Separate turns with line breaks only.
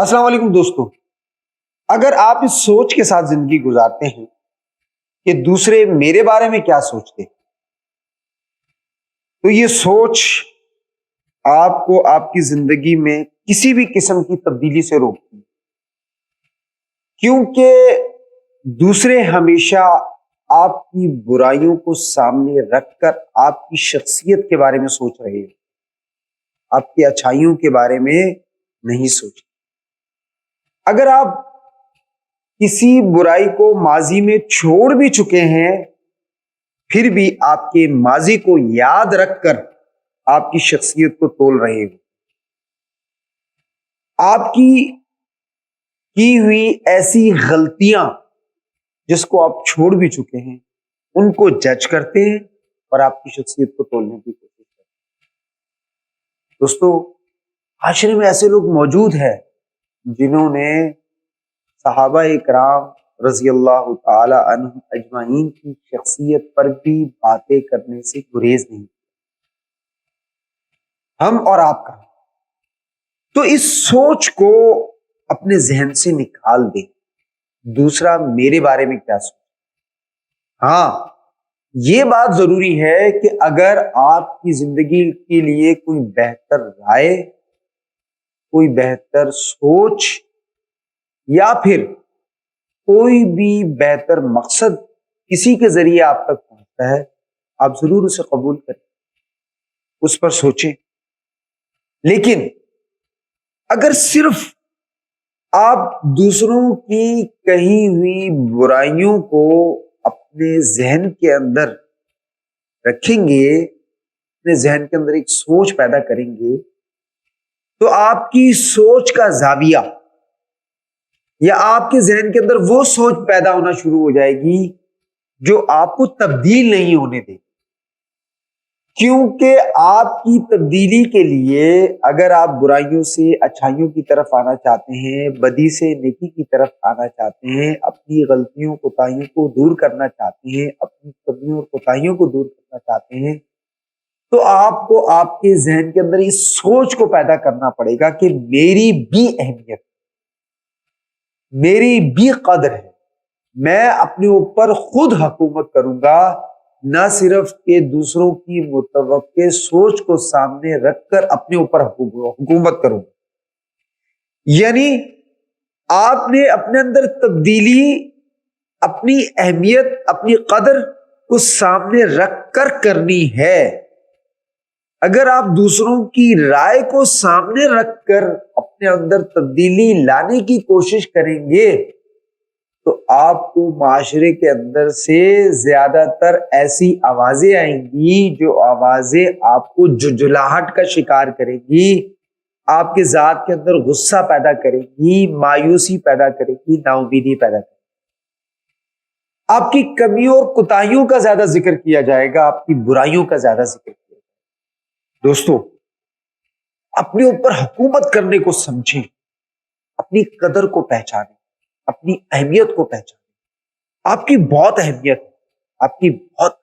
अस्सलाम वालेकुम दोस्तों। अगर आप इस सोच के साथ जिंदगी गुजारते हैं कि दूसरे मेरे बारे में क्या सोचते हैं, तो ये सोच आपको आपकी जिंदगी में किसी भी किस्म की तब्दीली से रोकती है, क्योंकि दूसरे हमेशा आपकी बुराइयों को सामने रखकर आपकी शख्सियत के बारे में सोच रहे हैं, आपकी अच्छाइयों के बारे में नहीं सोच। अगर आप किसी बुराई को माजी में छोड़ भी चुके हैं, फिर भी आपके माजी को याद रखकर आपकी शख्सियत को तोल रहे हो। आपकी की हुई ऐसी गलतियां जिसको आप छोड़ भी चुके हैं, उनको जज करते हैं और आपकी शख्सियत को तोलने की कोशिश करते हैं। दोस्तों, आशरे में ऐसे लोग मौजूद हैं जिन्होंने सहाबा इकराम रज़ी अल्लाह ताला अन्हुम अजमाइन की शख्सियत पर भी बातें करने से गुरेज नहीं। हम और आप का तो इस सोच को अपने जहन से निकाल दे, दूसरा मेरे बारे में क्या सोच। हाँ, ये बात जरूरी है कि अगर आपकी जिंदगी के लिए कोई बेहतर राय, कोई बेहतर सोच या फिर कोई भी बेहतर मकसद किसी के जरिए आप तक पहुंचता है, आप जरूर उसे कबूल करें, उस पर सोचें। लेकिन अगर सिर्फ आप दूसरों की कही हुई बुराइयों को अपने जहन के अंदर रखेंगे, अपने जहन के अंदर एक सोच पैदा करेंगे, तो आपकी सोच का जाविया या आपके जहन के अंदर वो सोच पैदा होना शुरू हो जाएगी जो आपको तब्दील नहीं होने देगी। क्योंकि आपकी तब्दीली के लिए अगर आप बुराइयों से अच्छाइयों की तरफ आना चाहते हैं, बदी से नेकी की तरफ आना चाहते हैं, अपनी गलतियों कोताहियों को दूर करना चाहते हैं, अपनी कमियों और कोताहियों को दूर करना चाहते हैं, तो आपको आपके जहन के अंदर इस सोच को पैदा करना पड़ेगा कि मेरी भी अहमियत, मेरी भी कदर है, मैं अपने ऊपर खुद हुकूमत करूंगा, न सिर्फ के दूसरों की मुतवक्के सोच को सामने रखकर अपने ऊपर हुकूमत करूंगा। यानी आपने अपने अंदर तब्दीली, अपनी अहमियत, अपनी कदर को सामने रखकर करनी है। अगर आप दूसरों की राय को सामने रखकर अपने अंदर तब्दीली लाने की कोशिश करेंगे, तो आपको माशरे के अंदर से ज्यादातर ऐसी आवाजें आएंगी जो आवाजें आपको जुझुलाहट का शिकार करेगी, आपके जात के अंदर गुस्सा पैदा करेगी, मायूसी पैदा करेगी, नाउमीदी पैदा करेगी। आपकी कमियों और कोताहियों का ज्यादा जिक्र किया जाएगा, आपकी बुराइयों का ज्यादा जिक्र किया जाएगा। दोस्तों, अपने ऊपर हुकूमत करने को समझें, अपनी कदर को पहचानें, अपनी अहमियत को पहचानें। आपकी बहुत अहमियत है, आपकी बहुत